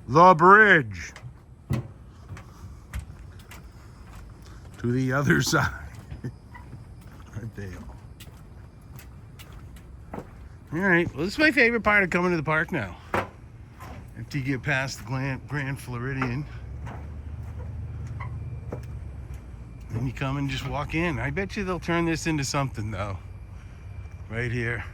the bridge to the other side. Aren't they all? All right, well, this is my favorite part of coming to the park now. After you get past the Grand Floridian, then you come and just walk in. I bet you they'll turn this into something, though. Right here.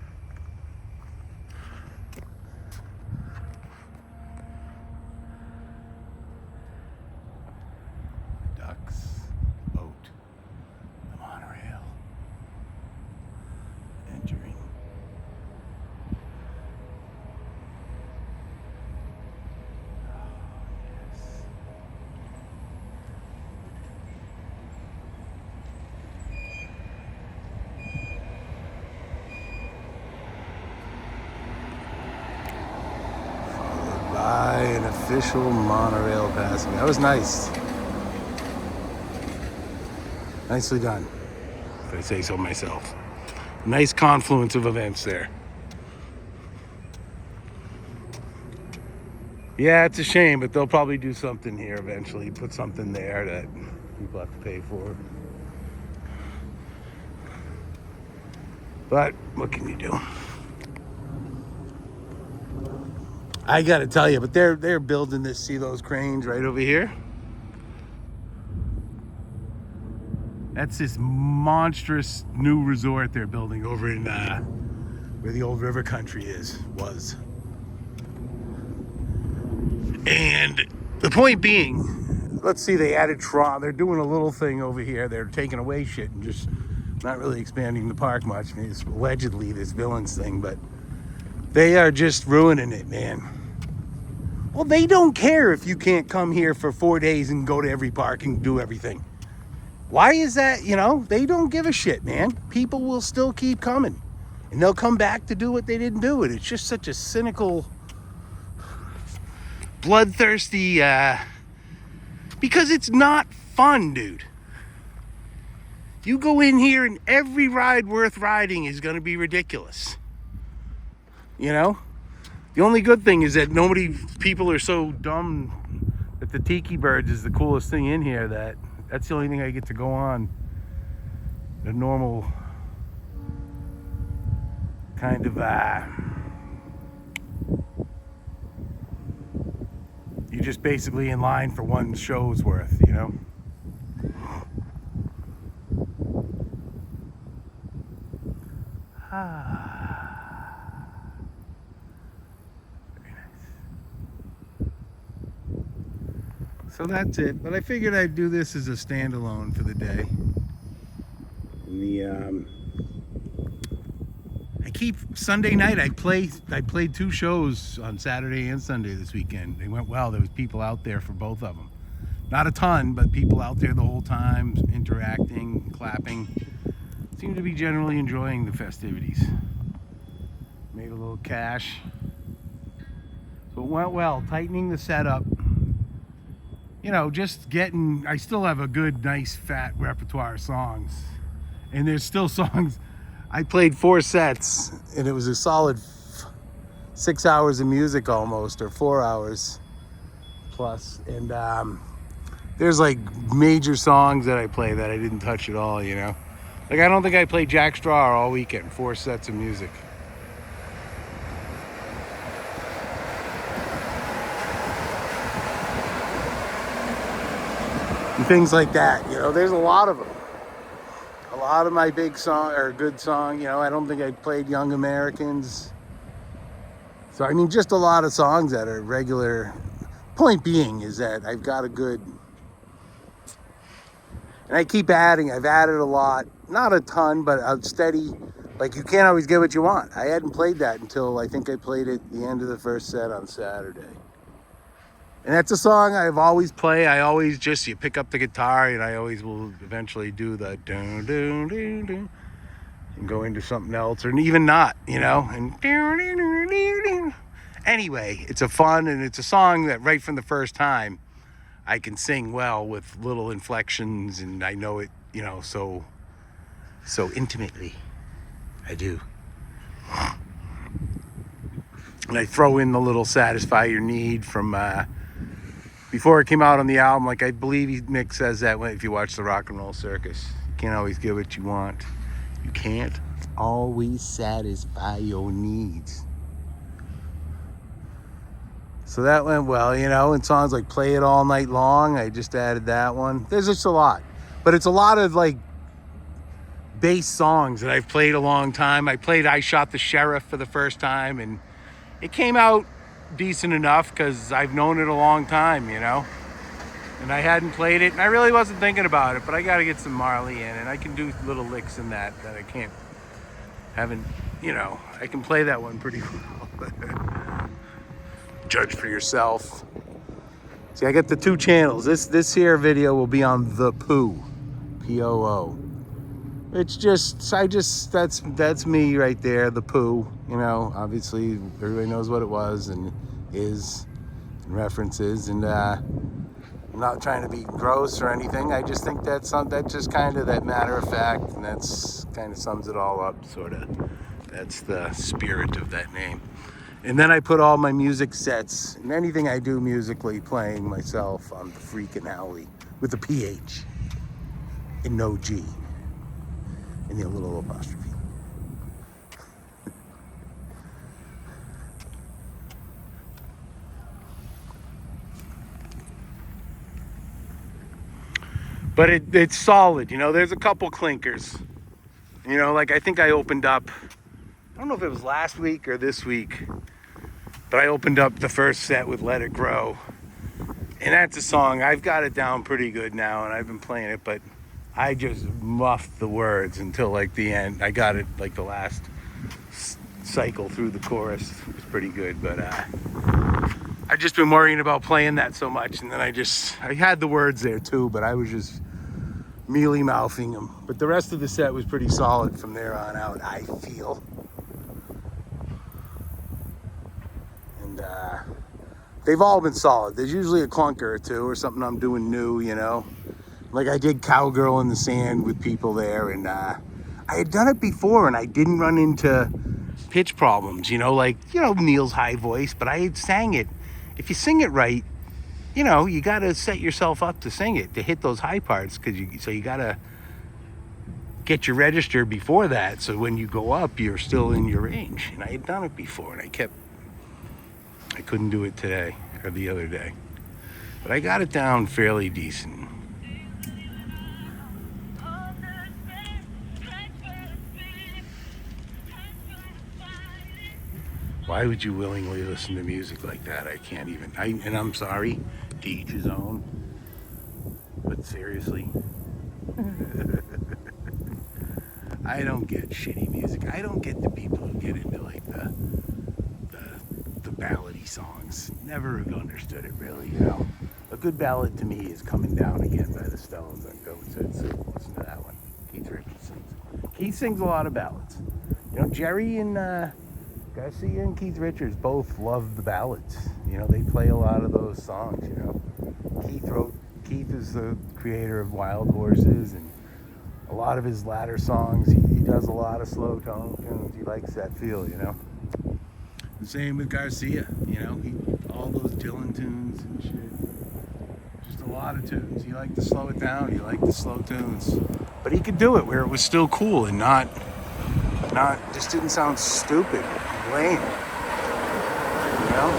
Ducks, boat, the monorail, entering. By an official monorail passing. That was nice. Nicely done, if I say so myself. Nice confluence of events there. Yeah, it's a shame, but they'll probably do something here eventually. Put something there that people have to pay for. But what can you do? I gotta tell you, but they're building this. See those cranes right over here? That's this monstrous new resort they're building over in where the old river country was. And the point being, let's see, they added Tron. They're doing a little thing over here. They're taking away shit and just not really expanding the park much. I mean, it's allegedly this villains thing, but they are just ruining it, man. Well, they don't care if you can't come here for 4 days and go to every park and do everything. Why is that? They don't give a shit, man. People will still keep coming. And they'll come back to do what they didn't do. And it's just such a cynical, bloodthirsty, because it's not fun, dude. You go in here and every ride worth riding is going to be ridiculous. The only good thing is that people are so dumb that the Tiki Birds is the coolest thing in here that's the only thing I get to go on. The normal kind of, you're just basically in line for one show's worth, So that's it. But I figured I'd do this as a standalone for the day. Sunday night I played 2 shows on Saturday and Sunday this weekend. They went well. There was people out there for both of them. Not a ton, but people out there the whole time, interacting, clapping. Seemed to be generally enjoying the festivities. Made a little cash. So it went well, tightening the setup. I still have a good, nice, fat repertoire of songs. And there's still songs. I played 4 sets, and it was a solid 6 hours of music almost, or 4 hours plus. And there's like major songs that I play that I didn't touch at all, Like, I don't think I played Jack Straw all weekend, 4 sets of music. And things like that, there's a lot of them. A lot of my big song or good song, I don't think I played Young Americans. So I mean, just a lot of songs that are regular. Point being is that I've got a good, and I keep adding. I've added a lot, not a ton, but a steady. Like, you can't always get what you want. I hadn't played that until I think I played it at the end of the first set on Saturday. And that's a song I've always played. You pick up the guitar, and I always will eventually do the dun dun dun dun and go into something else, or even not, and anyway, it's a fun, and it's a song that right from the first time I can sing well with little inflections, and I know it, so intimately. I do. And I throw in the little Satisfy Your Need from before it came out on the album. Like I believe Mick says that if you watch the Rock and Roll Circus. You can't always get what you want. You can't always satisfy your needs. So that went well, you know, and songs like Play It All Night Long, I just added that one. There's just a lot. But it's a lot of like bass songs that I've played a long time. I played I Shot the Sheriff for the first time, and it came out decent enough because I've known it a long time, you know. And I hadn't played it, and I really wasn't thinking about it, but I got to get some Marley in, and I can do little licks in that I haven't, you know, I can play that one pretty well. Judge for yourself. See, I got the two channels. This here video will be on the Poo, P-O-O. It's just, that's me right there, the Poo. You know, obviously everybody knows what it was and is, and references, and I'm not trying to be gross or anything. I just think that's just kind of that matter of fact, and that's kind of sums it all up, sort of. That's the spirit of that name. And then I put all my music sets and anything I do musically playing myself on the freaking alley with a PH and no G and a little apostrophe. But it's solid, you know. There's a couple clinkers, you know, like I think I opened up, I don't know if it was last week or this week, but I opened up the first set with Let It Grow. And that's a song, I've got it down pretty good now, and I've been playing it, but I just muffed the words until like the end. I got it like the last cycle through the chorus. It was pretty good, but I've just been worrying about playing that so much, and then I had the words there too, but I was just mealy mouthing them. But the rest of the set was pretty solid from there on out, I feel. And they've all been solid. There's usually a clunker or two or something I'm doing new, you know. Like I did Cowgirl in the Sand with people there, and I had done it before and I didn't run into pitch problems, you know, like, you know, Neil's high voice, but I had sang it. If you sing it right, you know, you got to set yourself up to sing it, to hit those high parts, so you got to get your register before that, so when you go up, you're still in your range. And I had done it before, and I couldn't do it today or the other day, but I got it down fairly decent. Why would you willingly listen to music like that? I can't even. And I'm sorry, to each his own. But seriously, I don't get shitty music. I don't get the people who get into like the ballady songs. Never have understood it really. You know, a good ballad to me is "Coming Down Again" by the Stones. I go to listen to that one. Keith Richards sings. Keith sings a lot of ballads. You know, Jerry and Garcia and Keith Richards both love the ballads. You know, they play a lot of those songs, you know. Keith is the creator of Wild Horses, and a lot of his latter songs, he does a lot of slow tone tunes. He likes that feel, you know. The same with Garcia, you know, all those Dylan tunes and shit. Just a lot of tunes. He liked to slow it down, he liked the slow tunes. But he could do it where it was still cool and not just didn't sound stupid. Lame, you know?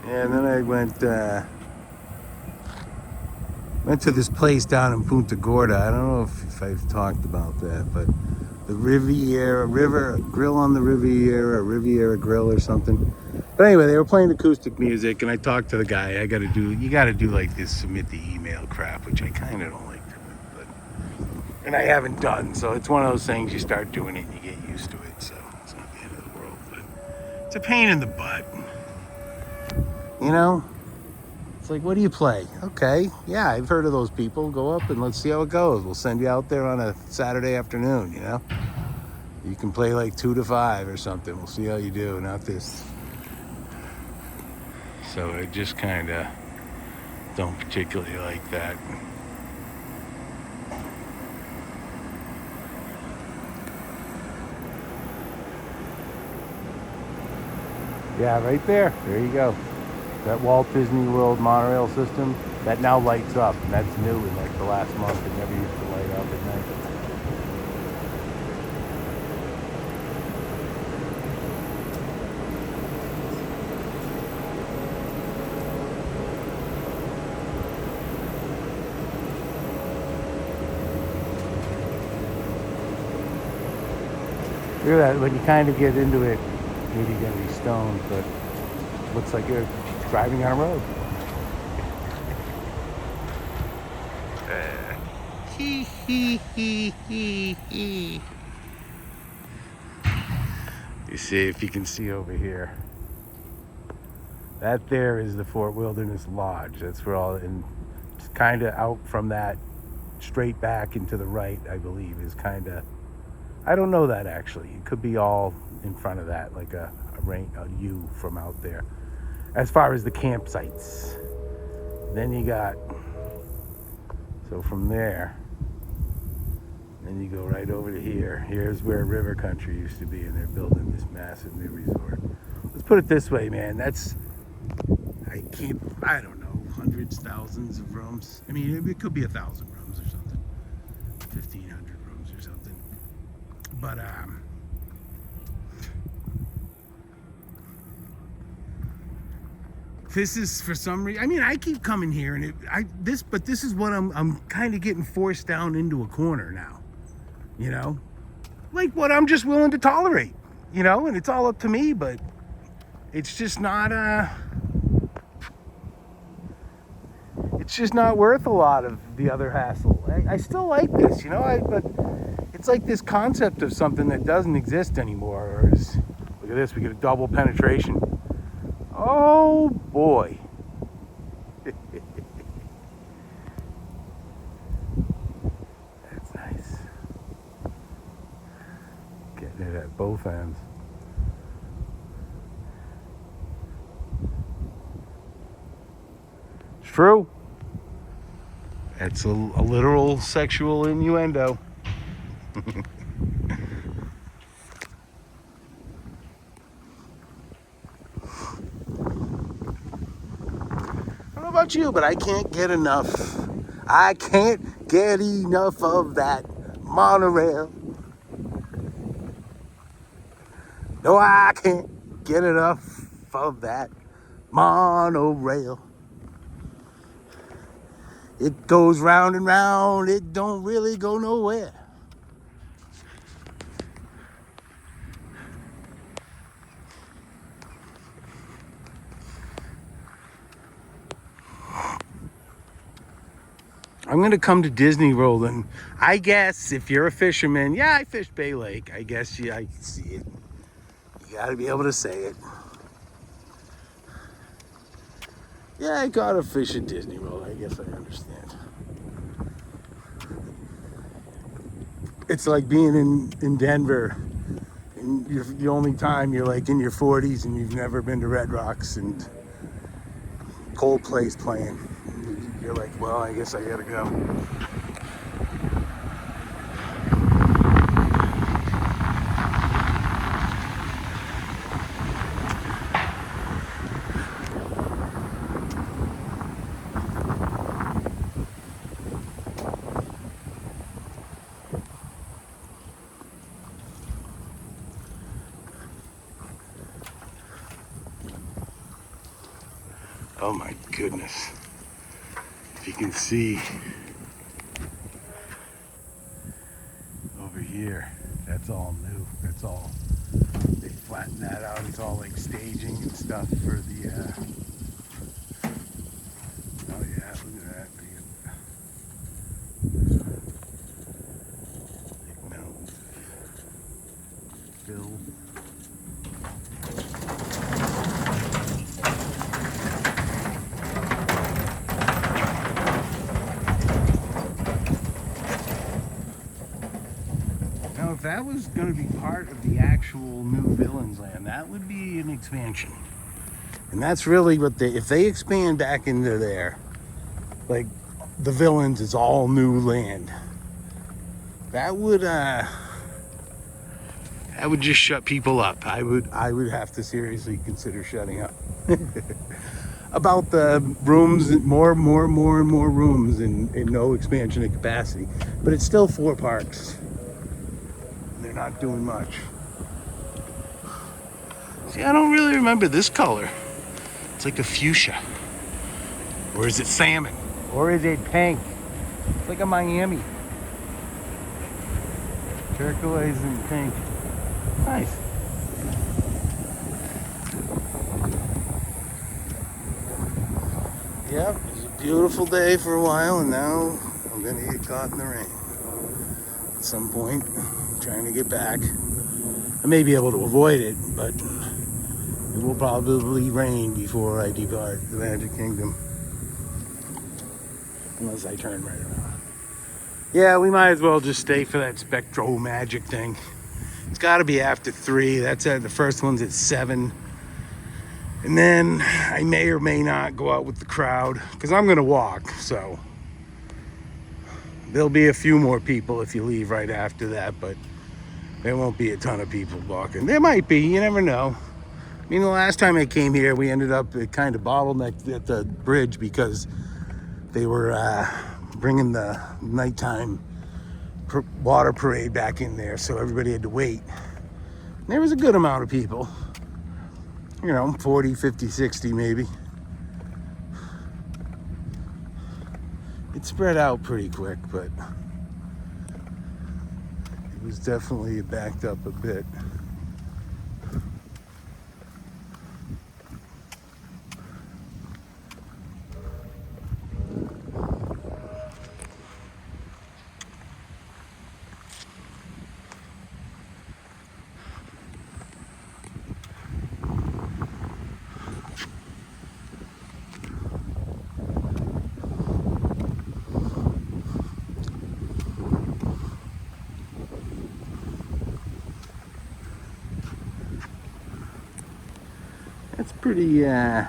And then I went to this place down in Punta Gorda. I don't know if I've talked about that, but the Riviera Grill on the Riviera Grill or something. But anyway, they were playing acoustic music, and I talked to the guy. You got to do like this, submit the email crap, which I kind of don't like doing, and I haven't done. So it's one of those things, you start doing it and you get used to it. So it's not the end of the world, but it's a pain in the butt. You know? It's like, what do you play? Okay, yeah, I've heard of those people. Go up and let's see how it goes. We'll send you out there on a Saturday afternoon, you know? You can play like 2 to 5 or something. We'll see how you do. Not this So I just kind of don't particularly like that. Yeah, right there. There you go. That Walt Disney World monorail system, that now lights up. And that's new in like the last month. It never used to light up at night. Look at that. When you kind of get into it, maybe you're going to be stoned, but it looks like you're driving on a road. Hee hee hee hee hee. You see, if you can see over here, that there is the Fort Wilderness Lodge. That's where all, and it's kind of out from that, straight back into the right, I believe, is kind of, I don't know that actually. It could be all in front of that, like a U from out there. As far as the campsites, then you got, so from there, then you go right over to here. Here's where River Country used to be, and they're building this massive new resort. Let's put it this way, man. That's, I don't know, hundreds, thousands of rooms. I mean, it could be 1,000 rooms or something, 1,500 rooms or something. But this is, for some reason, I mean, I keep coming here, and but this is what I'm kind of getting forced down into a corner now. You know, like what I'm just willing to tolerate, you know, and it's all up to me, but it's just not it's just not worth a lot of the other hassle. I still like this, you know, but it's like this concept of something that doesn't exist anymore. Or look at this, we get a double penetration. Oh boy. That's nice. Getting it at both ends. It's true. It's a literal sexual innuendo. I don't know about you, but I can't get enough. I can't get enough of that monorail. No, I can't get enough of that monorail. It goes round and round, it don't really go nowhere. I'm gonna come to Disney World, and I guess if you're a fisherman, yeah, I fish Bay Lake. I guess I can see it. You gotta be able to say it. Yeah, I gotta fish at Disney World. I guess I understand. It's like being in Denver, and the only time you're like in your 40s and you've never been to Red Rocks and Coldplay's playing. You're like, well, I guess I gotta go. Oh my goodness. If you can see over here, that's all new. That's all, they flattened that out. It's all like staging and stuff for the, oh yeah, look at that. Big mountains of fill. Now, if that was going to be part of the actual new Villains Land, that would be an expansion. And that's really what if they expand back into there, like the Villains is all new land, that would just shut people up. I would have to seriously consider shutting up. About the rooms, more and more rooms, and no expansion of capacity. But it's still 4 parks. They're not doing much. See, I don't really remember this color. It's like a fuchsia. Or is it salmon? Or is it pink? It's like a Miami. Turquoise and pink. Nice. Yep, it was a beautiful day for a while, and now I'm gonna get caught in the rain at some point. I'm trying to get back. I may be able to avoid it, but it will probably rain before I depart the Magic Kingdom. Unless I turn right around. Yeah, we might as well just stay for that Spectro Magic thing. It's got to be after 3. That's the first one's at 7. And then I may or may not go out with the crowd because I'm going to walk. So there'll be a few more people if you leave right after that, but there won't be a ton of people walking. There might be, you never know. I mean, the last time I came here, we ended up kind of bottlenecked at the bridge because they were bringing the nighttime water parade back in there, so everybody had to wait. And there was a good amount of people. 40, 50, 60 maybe. It spread out pretty quick, but it was definitely backed up a bit. That's pretty, that's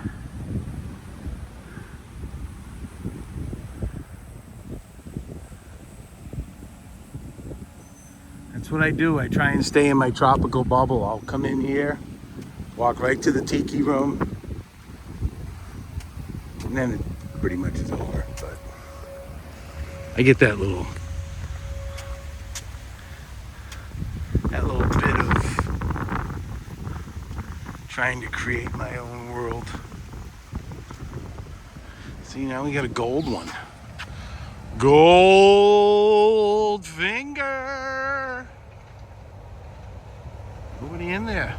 what I do. I try and stay in my tropical bubble. I'll come in here, walk right to the tiki room, and then it pretty much is over. But I get that little bit of trying to create my own world. See, now we got a gold one. Gold finger. Nobody in there.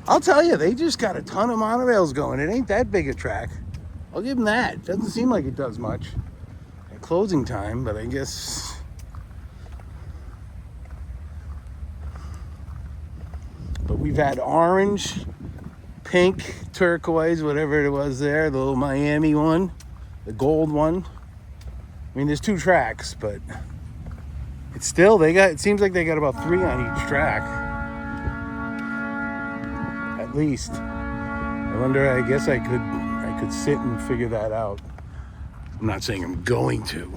I'll tell you, they just got a ton of monorails going. It ain't that big a track. I'll give them that. It doesn't seem like it does much at closing time, but I guess we've had orange, pink, turquoise, whatever it was there, the little Miami one, the gold one. I mean, there's 2 tracks, but it's still, it seems like they got about 3 on each track. At least. I wonder, I guess I could sit and figure that out. I'm not saying I'm going to,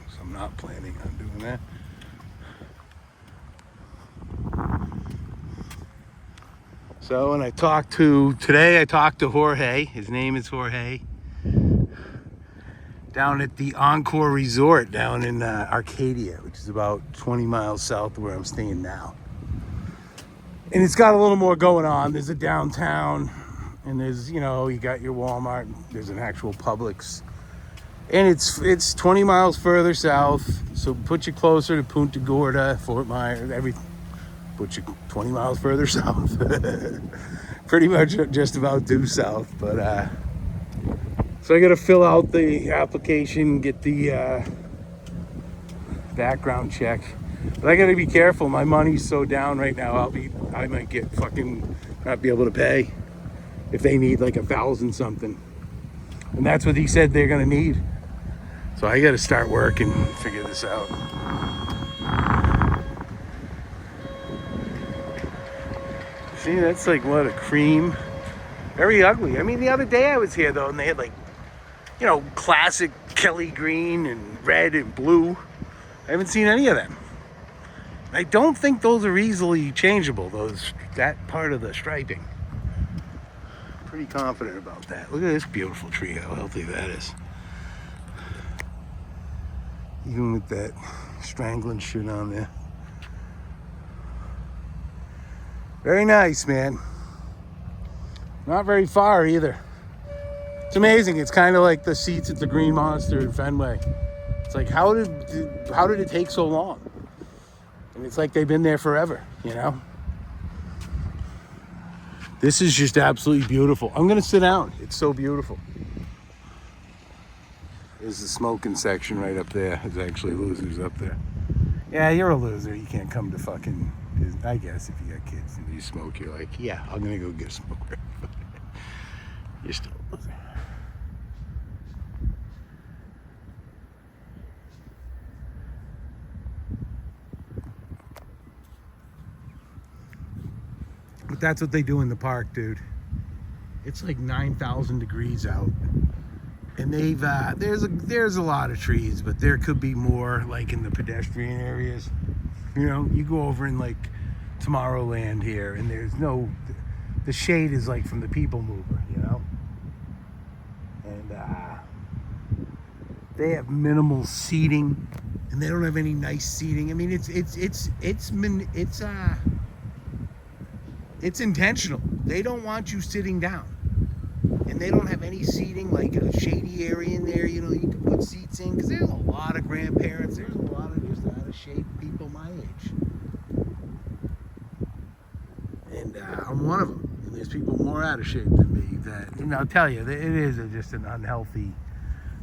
so I'm not planning on doing that. So, and today I talked to Jorge. His name is Jorge. Down at the Encore Resort down in Arcadia, which is about 20 miles south of where I'm staying now. And it's got a little more going on. There's a downtown, and there's, you got your Walmart, there's an actual Publix. And it's 20 miles further south, so put you closer to Punta Gorda, Fort Myers, everything. Put you 20 miles further south. Pretty much just about due south, but so I got to fill out the application, get the background check. But I got to be careful. My money's so down right now. I might get not be able to pay if they need like 1,000 something. And that's what he said they're gonna need. So I got to start working, figure this out. See, that's like what, a cream. Very ugly. I mean, the other day I was here though, and they had like, you know, classic Kelly green and red and blue. I haven't seen any of them. I don't think those are easily changeable, that part of the striping. Pretty confident about that. Look at this beautiful tree, how healthy that is. Even with that strangling shit on there. Very nice, man. Not very far either. It's amazing. It's kind of like the seats at the Green Monster in Fenway. It's like, how did it take so long? And it's like they've been there forever, you know? This is just absolutely beautiful. I'm gonna sit down. It's so beautiful. There's the smoking section right up there. There's actually losers up there. Yeah, you're a loser. You can't come to fucking, I guess if you got kids and you smoke, you're like, yeah, I'm gonna go get a smoker. You're still a loser. But that's what they do in the park, dude. It's like 9,000 degrees out. And they've, there's a lot of trees, but there could be more like in the pedestrian areas. You know, you go over in like Tomorrowland here and there's no, the shade is like from the people mover, you know? And they have minimal seating and they don't have any nice seating. I mean, it's intentional. They don't want you sitting down. And they don't have any seating, like a shady area in there, you know, you can put seats in, because there's a lot of grandparents, there's a lot of just out of shape people my age. And I'm one of them. And there's people more out of shape than me that, and I'll tell you, it is just an unhealthy,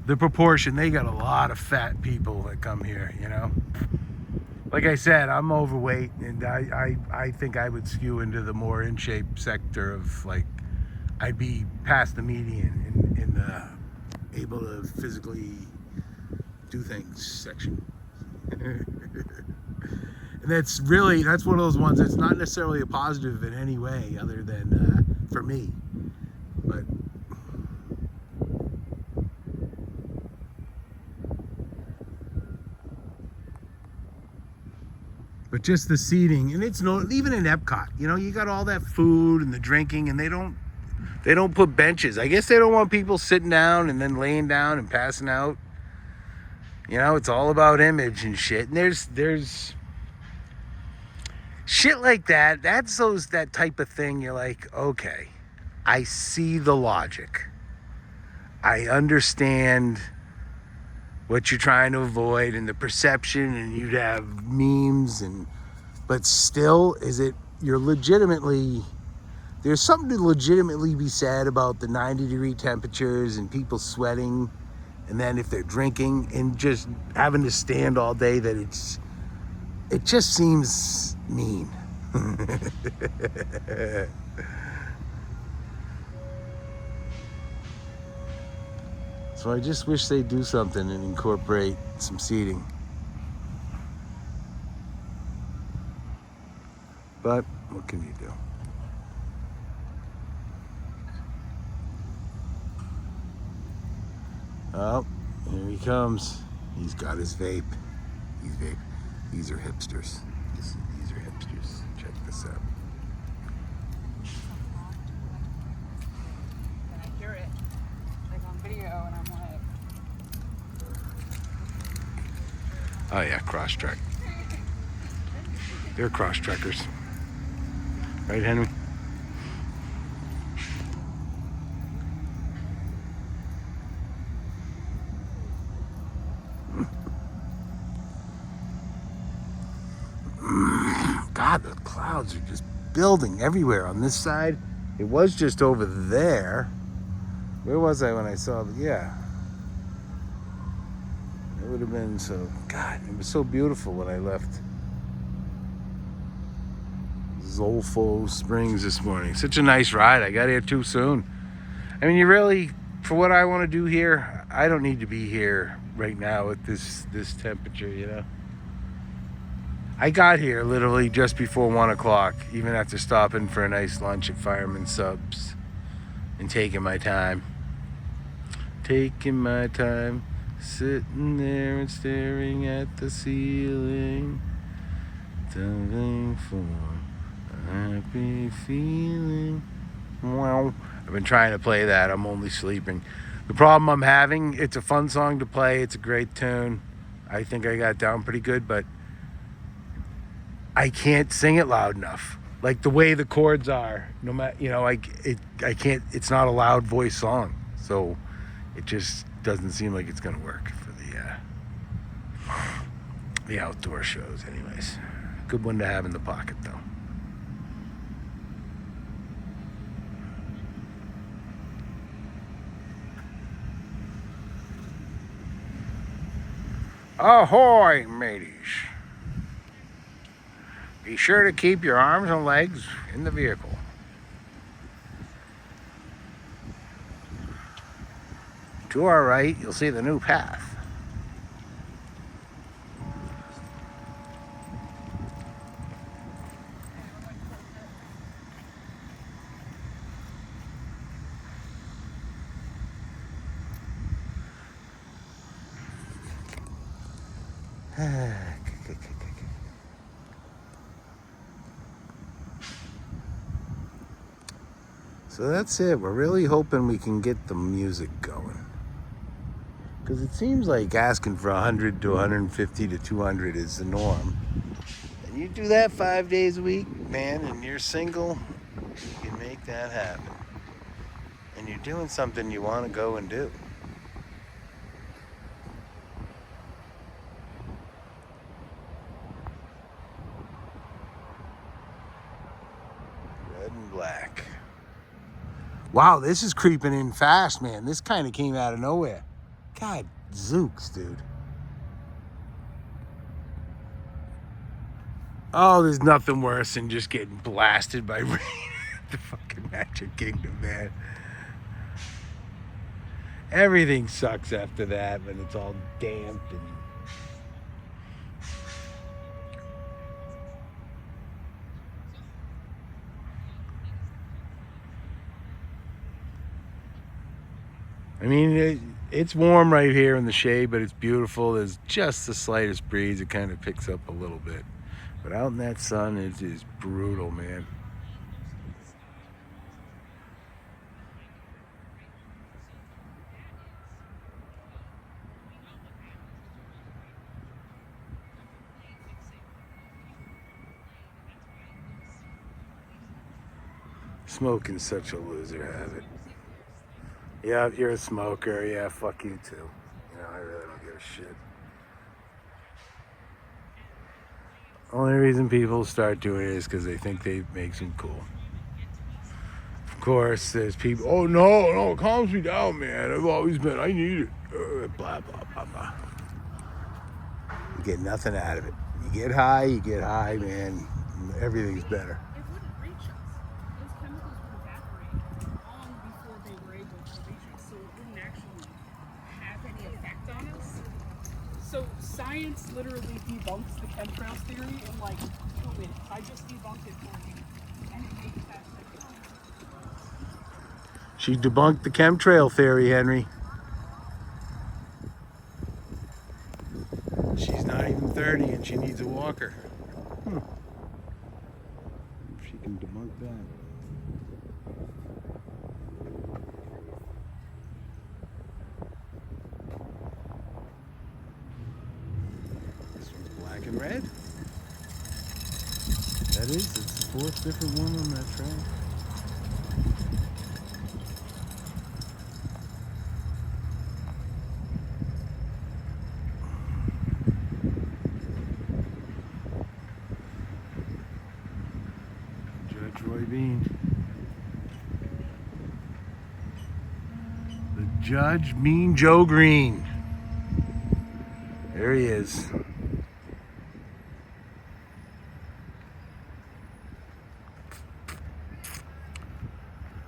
the proportion, they got a lot of fat people that come here, you know. Like I said, I'm overweight, and I think I would skew into the more in shape sector of like, I'd be past the median in the able to physically do things section. And that's one of those ones that's not necessarily a positive in any way other than for me. But just the seating, and it's even in Epcot, you know, you got all that food and the drinking, and they don't put benches. I guess they don't want people sitting down and then laying down and passing out. You know, it's all about image and shit. And there's shit like that. That's that type of thing. You're like, okay, I see the logic. I understand what you're trying to avoid and the perception, and you'd have memes, but still, there's something to legitimately be said about the 90-degree temperatures and people sweating, and then if they're drinking and just having to stand all day, it just seems mean. So I just wish they'd do something and incorporate some seating. But what can you do? Oh, here he comes. He's got his vape. These are hipsters. These are hipsters. Check this out. And I hear it like on video, and I'm like, Oh yeah, cross-track. They're cross-trackers. Right, Henry? God, the clouds are just building everywhere on this side. It was just over there. Where was I when I saw the, yeah. It would have been so, God, it was so beautiful when I left Zolfo Springs this morning. Such a nice ride. I got here too soon. I mean, you really, for what I want to do here, I don't need to be here right now at this temperature, you know. I got here literally just before 1 o'clock, even after stopping for a nice lunch at Fireman Subs and taking my time. Taking my time, sitting there and staring at the ceiling. Telling for a happy feeling. Wow. I've been trying to play that. I'm only sleeping. The problem I'm having, it's a fun song to play. It's a great tune. I think I got it down pretty good, but I can't sing it loud enough. Like the way the chords are, no matter, I can't. It's not a loud voice song, so it just doesn't seem like it's gonna work for the outdoor shows. Anyways, good one to have in the pocket though. Ahoy, mateys. Be sure to keep your arms and legs in the vehicle. To our right, you'll see the new path. So that's it. We're really hoping we can get the music going. Because it seems like asking for 100 to 150 to 200 is the norm. And you do that 5 days a week, man, and you're single, you can make that happen. And you're doing something you want to go and do. Red and black. Wow, this is creeping in fast, man. This kind of came out of nowhere. God, zooks, dude. Oh, there's nothing worse than just getting blasted by rain at the fucking Magic Kingdom, man. Everything sucks after that when it's all damp and... I mean, it's warm right here in the shade, but it's beautiful. There's just the slightest breeze. It kind of picks up a little bit. But out in that sun, it is brutal, man. Smoking's such a loser habit. Yeah, you're a smoker. Yeah, fuck you too. I really don't give a shit. Only reason people start doing it is because they think they makes them cool. Of course, there's people, oh no, it calms me down, man. I've always been, I need it. Blah, blah, blah, blah. You get nothing out of it. You get high, man. Everything's better. It wouldn't reach us. Those chemicals would evaporate long before they were able to reach us, so it wouldn't actually have any effect on us. So science literally debunks the chemtrails theory in like 2 minutes. I just debunked it for you, and it makes that sense. She debunked the chemtrail theory, Henry. She's not even 30 and she needs a walker. If she can debunk that. This one's black and red. That is, it's the fourth different one on that track. The Judge, Mean Joe Green. There he is.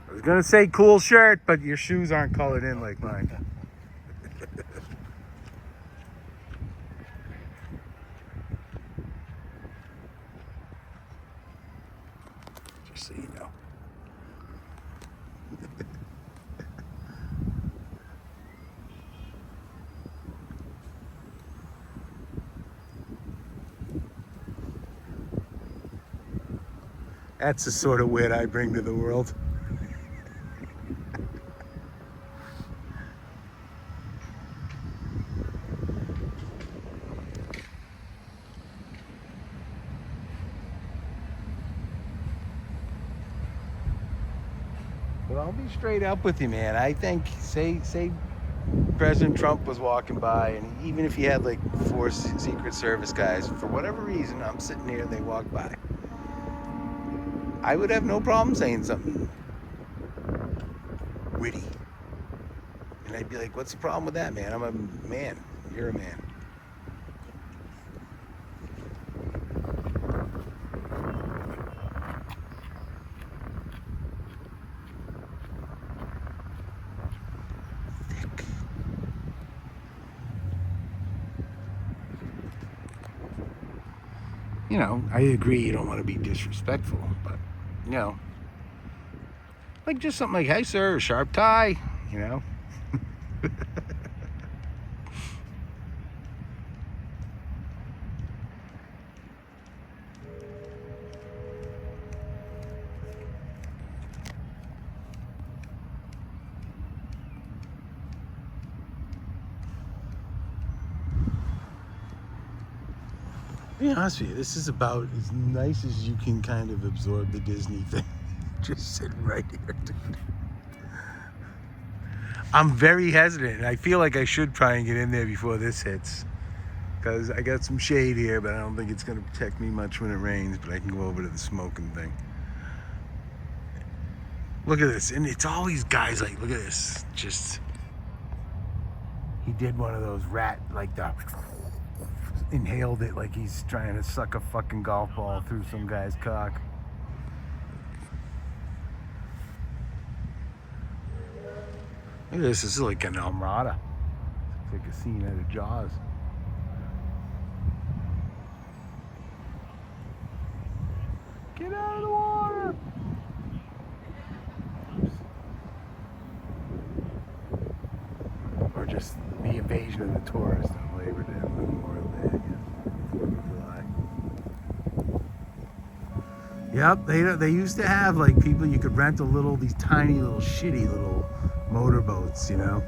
I was gonna say cool shirt, but your shoes aren't colored in like mine. just so you know. That's the sort of wit I bring to the world. But I'll be straight up with you, man. I think, say President Trump was walking by, and even if he had like 4 Secret Service guys, for whatever reason, I'm sitting here and they walk by, I would have no problem saying something witty. And I'd be like, what's the problem with that, man? I'm a man. You're a man. You know, I agree you don't want to be disrespectful, but, you know, like just something like, hey, sir, sharp tie, you know. To be honest with you, this is about as nice as you can kind of absorb the Disney thing. Just sitting right here, dude. I'm very hesitant. I feel like I should try and get in there before this hits. Because I got some shade here, but I don't think it's going to protect me much when it rains. But I can go over to the smoking thing. Look at this. And it's always guys like, look at this. Just, he did one of those rat, like the, inhaled it like he's trying to suck a fucking golf ball through some guy's cock. Look at this. This is like an Almrata. It's like a scene out of Jaws. Get out of the water! Or just the invasion of the tourist on Labor Day, Memorial Day, I guess. 4th of July. Yep, they used to have like people, you could rent these tiny little shitty little motorboats, you know?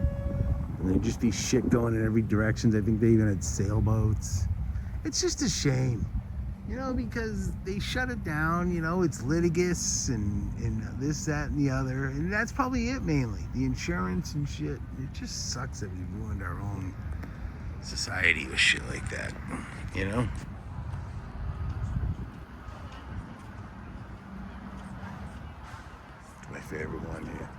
And there'd just be shit going in every direction. I think they even had sailboats. It's just a shame, you know, because they shut it down, you know, it's litigious and this, that, and the other. And that's probably it mainly, the insurance and shit. It just sucks that we ruined our own society with shit like that, you know? It's my favorite one here.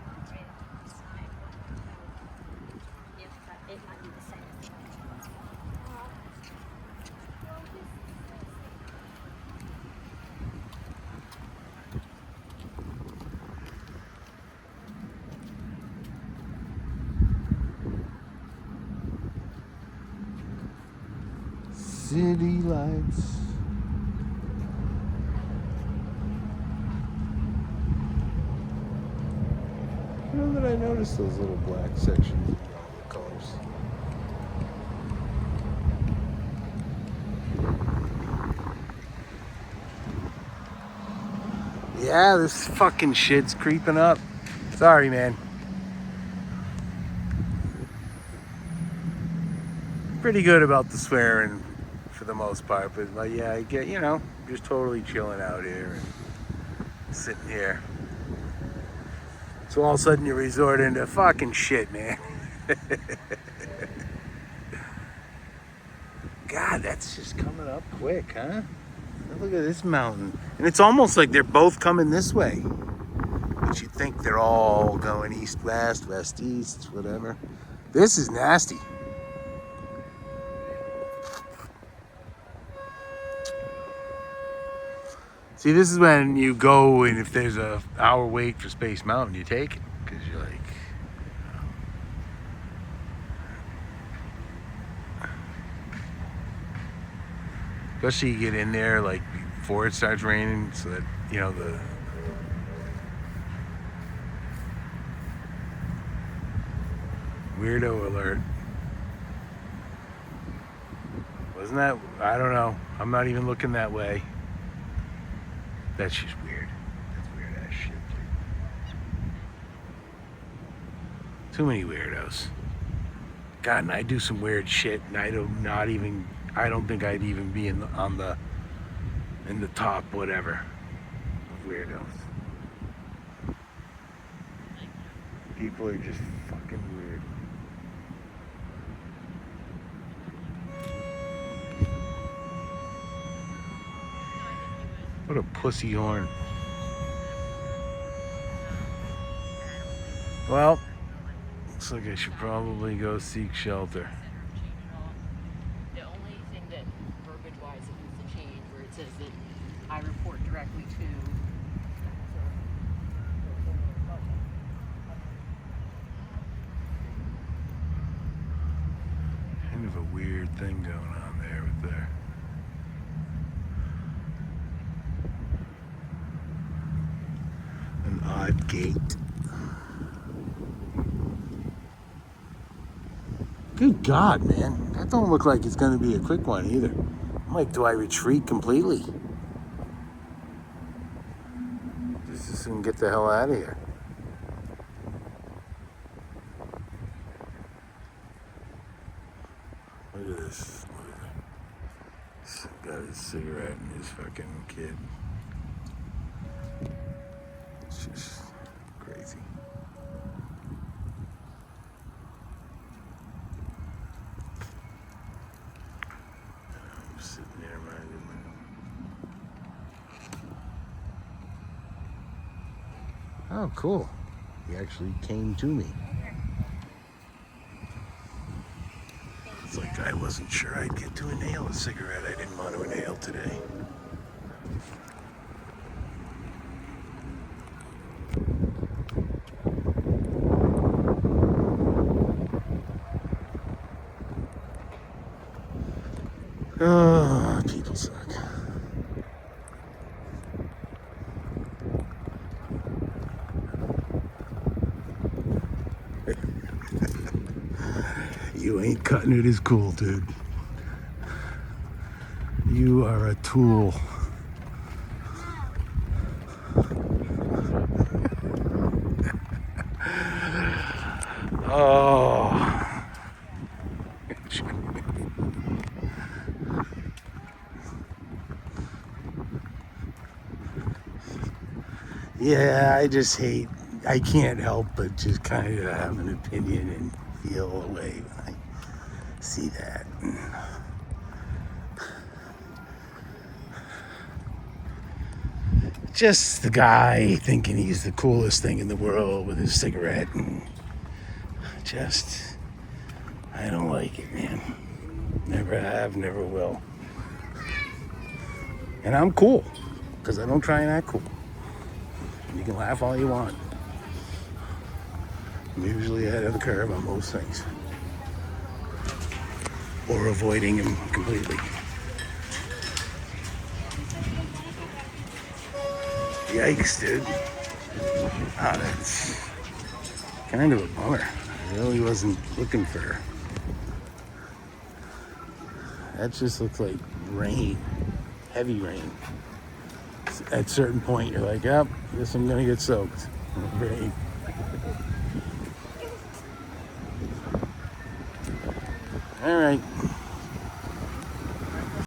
City lights. You know that I noticed those little black sections in all the colors. Yeah, this fucking shit's creeping up. Sorry, man. Pretty good about the swearing for the most part, but yeah, I get, you know, just totally chilling out here and sitting here. So all of a sudden you resort into fucking shit, man. God, that's just coming up quick, huh? Look at this mountain. And it's almost like they're both coming this way. But you think they're all going east-west, west-east, whatever. This is nasty. See, this is when you go, and if there's a hour wait for Space Mountain, you take it. Because you're like... Especially you get in there, like, before it starts raining, so that, you know, the Weirdo alert. Wasn't that? I don't know. I'm not even looking that way. That's just weird. That's weird ass shit, dude. Too many weirdos. God, and I do some weird shit, and I don't think I'd even be in the top whatever of weirdos. People are just fucking weird. What a pussy horn. Well, looks like I should probably go seek shelter. The only thing that verbiage-wise it needs to change, where it says that I report directly to. Kind of a weird thing going on there with there. An odd gate. Good God, man. That don't look like it's going to be a quick one either. I'm like, do I retreat completely? Just as soon get the hell out of here. Look at this. Look at this. Got his cigarette and his fucking kid. It's just crazy. I'm sitting there minding my... Oh, cool. He actually came to me. It's like I wasn't sure I'd get to inhale a cigarette. I didn't want to inhale today. Oh, people suck. You ain't cutting it as cool, dude. You are a tool. Oh. Yeah, I can't help but just kind of have an opinion and feel a way when I see that. Just the guy thinking he's the coolest thing in the world with his cigarette, and I don't like it, man. Never have, never will. And I'm cool, because I don't try and act cool. You can laugh all you want. I'm usually ahead of the curve on most things. Or avoiding them completely. Yikes, dude. Ah, that's kind of a bummer. I really wasn't looking for... That just looks like rain. Heavy rain. At a certain point, you're like, yep, guess I'm gonna get soaked. Rain. All right.